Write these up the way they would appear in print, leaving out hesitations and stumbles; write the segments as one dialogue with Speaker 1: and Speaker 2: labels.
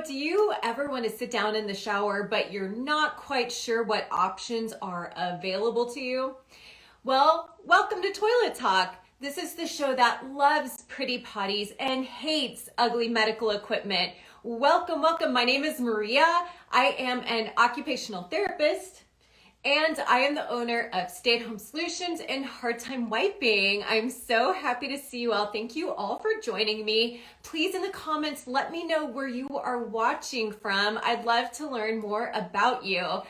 Speaker 1: So do you ever want to sit down in the shower, but you're not quite sure what options are available to you? Well, welcome to Toilet Talk. This is the show that loves pretty potties and hates ugly medical equipment. Welcome, welcome. My name is Maria. I am an occupational therapist, and I am the owner of Stay at Home Solutions and Hard Time Wiping. I'm so happy to see you all. Thank you all for joining me. Please in the comments, let me know where you are watching from. I'd love to learn more about you.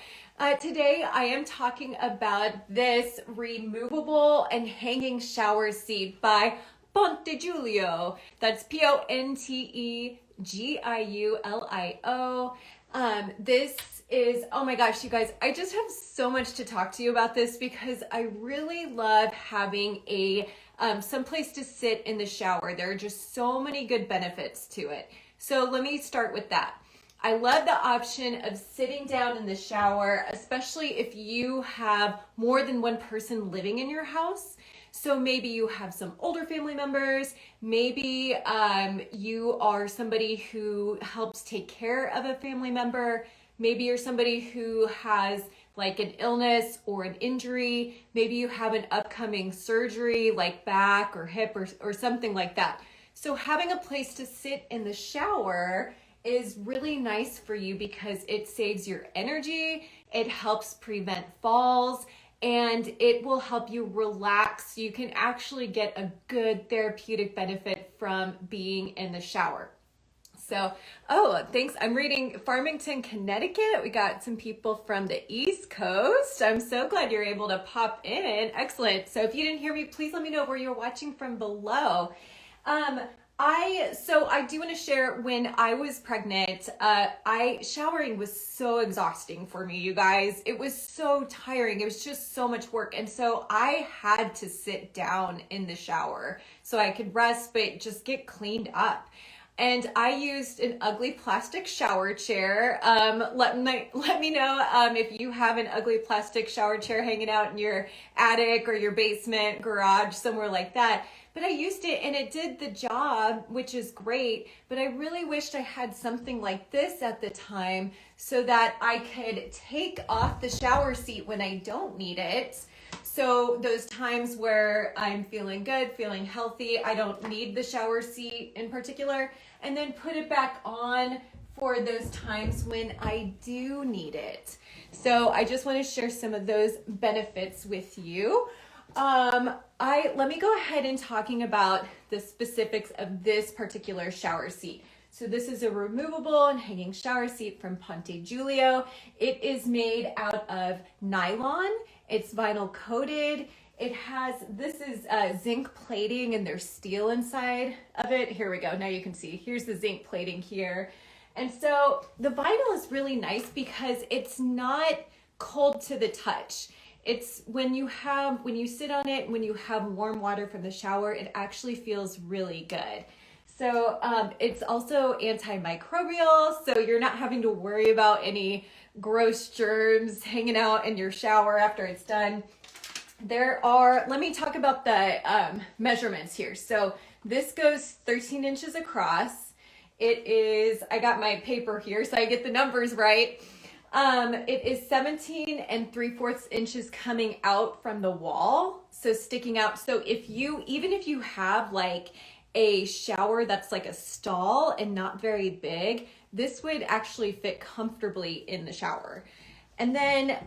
Speaker 1: Today I am talking about this removable and hanging shower seat by Ponte Giulio. That's Pontegiulio. This is, oh my gosh, you guys, I just have so much to talk to you about this because I really love having a some place to sit in the shower. There are just so many good benefits to it. So let me start with that. I love the option of sitting down in the shower, especially if you have more than one person living in your house. So maybe you have some older family members, maybe you are somebody who helps take care of a family member, maybe you're somebody who has like an illness or an injury, maybe you have an upcoming surgery like back or hip or something like that. So having a place to sit in the shower is really nice for you because it saves your energy, it helps prevent falls, and it will help you relax. You can actually get a good therapeutic benefit from being in the shower. So, oh, thanks. I'm reading Farmington, Connecticut. We got some people from the East Coast. I'm so glad you're able to pop in. Excellent. So if you didn't hear me, please let me know where you're watching from below. I do want to share when I was pregnant, showering was so exhausting for me, you guys. It was so tiring. It was just so much work. And so I had to sit down in the shower so I could rest, but just get cleaned up. And I used an ugly plastic shower chair. Let me know if you have an ugly plastic shower chair hanging out in your attic or your basement, garage, somewhere like that. But I used it and it did the job, which is great. But I really wished I had something like this at the time so that I could take off the shower seat when I don't need it. So those times where I'm feeling good, feeling healthy, I don't need the shower seat in particular, and then put it back on for those times when I do need it. So I just want to share some of those benefits with you. Let me go ahead and talking about the specifics of this particular shower seat. So this is a removable and hanging shower seat from Ponte Giulio. It is made out of nylon. It's vinyl coated. This is zinc plating and there's steel inside of it. Here we go. Now you can see, here's the zinc plating here. And so the vinyl is really nice because it's not cold to the touch. It's when you sit on it, when you have warm water from the shower, it actually feels really good. So it's also antimicrobial, so you're not having to worry about any gross germs hanging out in your shower after it's done. Let me talk about the measurements here. So this goes 13 inches across. I got my paper here so I get the numbers right. It is 17 3/4 inches coming out from the wall, so sticking out. So even if you have like a shower that's like a stall and not very big, this would actually fit comfortably in the shower. And then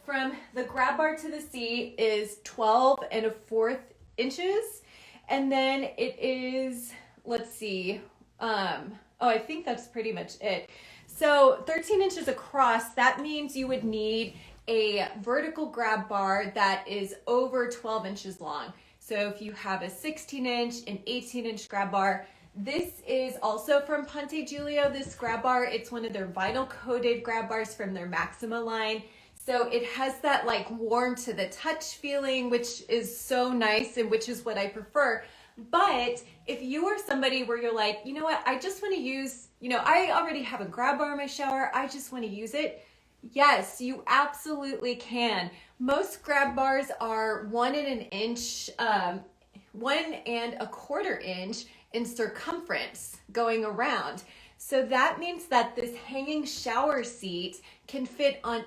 Speaker 1: from the grab bar to the seat is 12 1/4 inches. And then it is, let's see, I think that's pretty much it. So 13 inches across, that means you would need a vertical grab bar that is over 12 inches long. So if you have a 16-inch, an 18-inch grab bar, this is also from Ponte Giulio, this grab bar. It's one of their vinyl coated grab bars from their Maxima line. So it has that like warm to the touch feeling, which is so nice and which is what I prefer. But if you are somebody where you're like, you know what, I just want to use, I already have a grab bar in my shower, I just want to use it. Yes, you absolutely can. Most grab bars are 1 1/4 inch in circumference going around. So that means that this hanging shower seat can fit on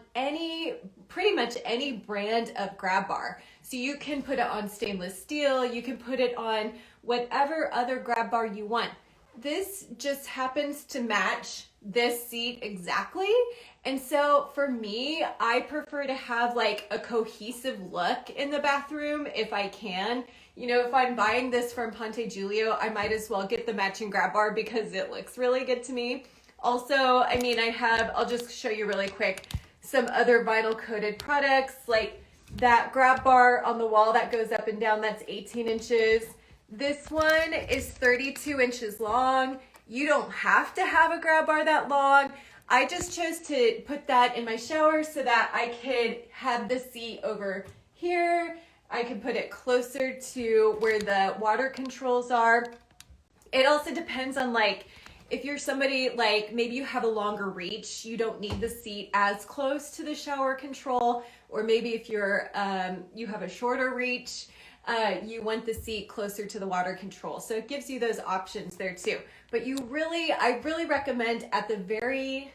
Speaker 1: pretty much any brand of grab bar. So you can put it on stainless steel, you can put it on whatever other grab bar you want. This just happens to match this seat exactly. And so for me, I prefer to have like a cohesive look in the bathroom if I can. You know, if I'm buying this from Ponte Giulio, I might as well get the matching grab bar because it looks really good to me. Also, I mean, I'll just show you really quick some other vinyl coated products, like that grab bar on the wall that goes up and down, that's 18 inches. This one is 32 inches long. You don't have to have a grab bar that long. I just chose to put that in my shower so that I could have the seat over here. I could put it closer to where the water controls are. It also depends on like, if you're somebody like maybe you have a longer reach, you don't need the seat as close to the shower control, or maybe if you're you have a shorter reach, you want the seat closer to the water control. So it gives you those options there too. But I really recommend at the very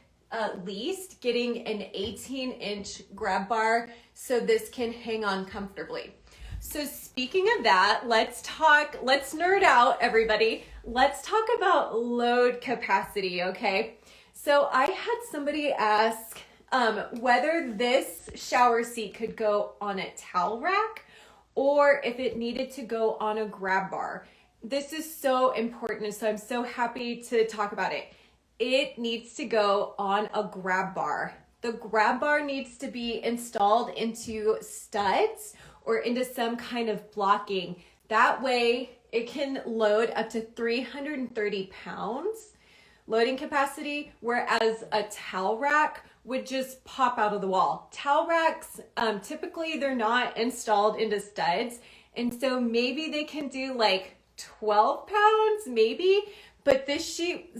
Speaker 1: least getting an 18-inch grab bar so this can hang on comfortably. So speaking of that, let's nerd out, everybody. Let's talk about load capacity, okay? So I had somebody ask whether this shower seat could go on a towel rack or if it needed to go on a grab bar. This is so important, so I'm so happy to talk about it. It needs to go on a grab bar. The grab bar needs to be installed into studs or into some kind of blocking. That way it can load up to 330 pounds loading capacity, whereas a towel rack would just pop out of the wall. Towel racks, typically they're not installed into studs, and so maybe they can do like 12 pounds, maybe, but the seat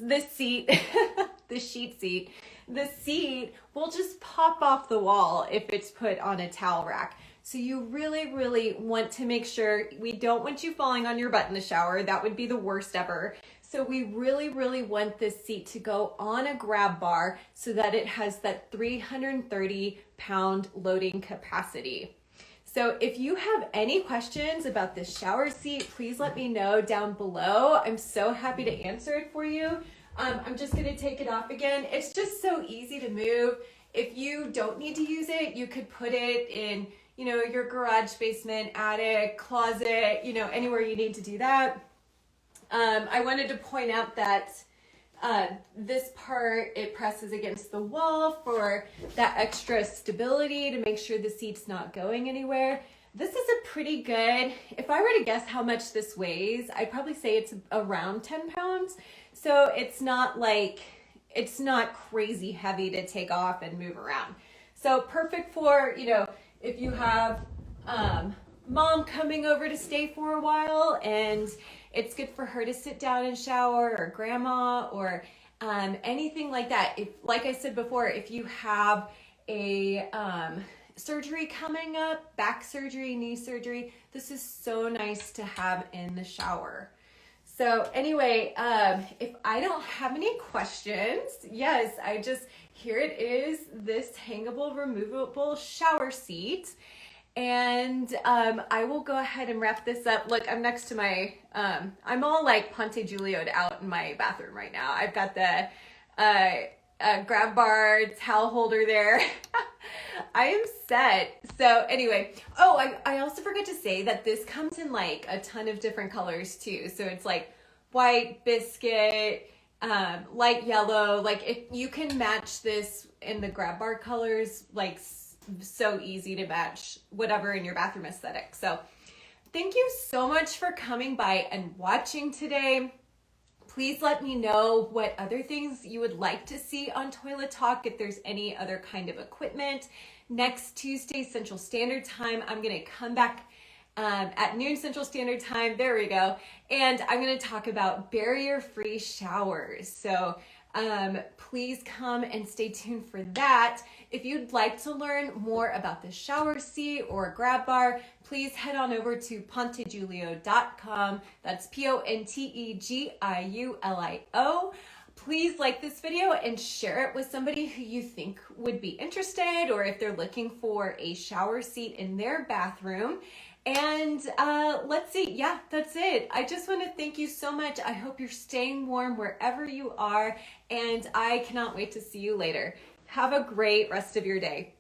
Speaker 1: will just pop off the wall if it's put on a towel rack. So you really, really want to make sure, we don't want you falling on your butt in the shower. That would be the worst ever. So we really, really want this seat to go on a grab bar so that it has that 330 pound loading capacity. So if you have any questions about this shower seat, please let me know down below. I'm so happy to answer it for you. I'm just gonna take it off again. It's just so easy to move. If you don't need to use it, you could put it in, you know, your garage, basement, attic, closet, you know, anywhere you need to do that. I wanted to point out that this part, it presses against the wall for that extra stability to make sure the seat's not going anywhere. This is a pretty good, if I were to guess how much this weighs, I'd probably say it's around 10 pounds. So it's not crazy heavy to take off and move around. So perfect for, you know, if you have mom coming over to stay for a while and it's good for her to sit down and shower, or grandma, or anything like that. If, like I said before, if you have a surgery coming up, back surgery, knee surgery, this is so nice to have in the shower. So anyway, if I don't have any questions, yes, here it is, this hangable, removable shower seat. And I will go ahead and wrap this up. Look, I'm next to my, I'm all like Ponte Giulio'd out in my bathroom right now. I've got the grab bar towel holder there. I am set. So anyway, I also forgot to say that this comes in like a ton of different colors too. So it's like white, biscuit, light yellow. Like if you can match this in the grab bar colors, like so easy to match whatever in your bathroom aesthetic. So thank you so much for coming by and watching today. Please let me know what other things you would like to see on Toilet Talk, if there's any other kind of equipment. Next Tuesday, Central Standard Time, I'm going to come back at noon Central Standard Time. There we go. And I'm going to talk about barrier-free showers. So please come and stay tuned for that. If you'd like to learn more about the shower seat or grab bar, please head on over to pontegiulio.com. That's PONTEGIULIO. Please like this video and share it with somebody who you think would be interested, or if they're looking for a shower seat in their bathroom. And let's see, yeah, that's it. I just want to thank you so much. I hope you're staying warm wherever you are, and I cannot wait to see you later. Have a great rest of your day.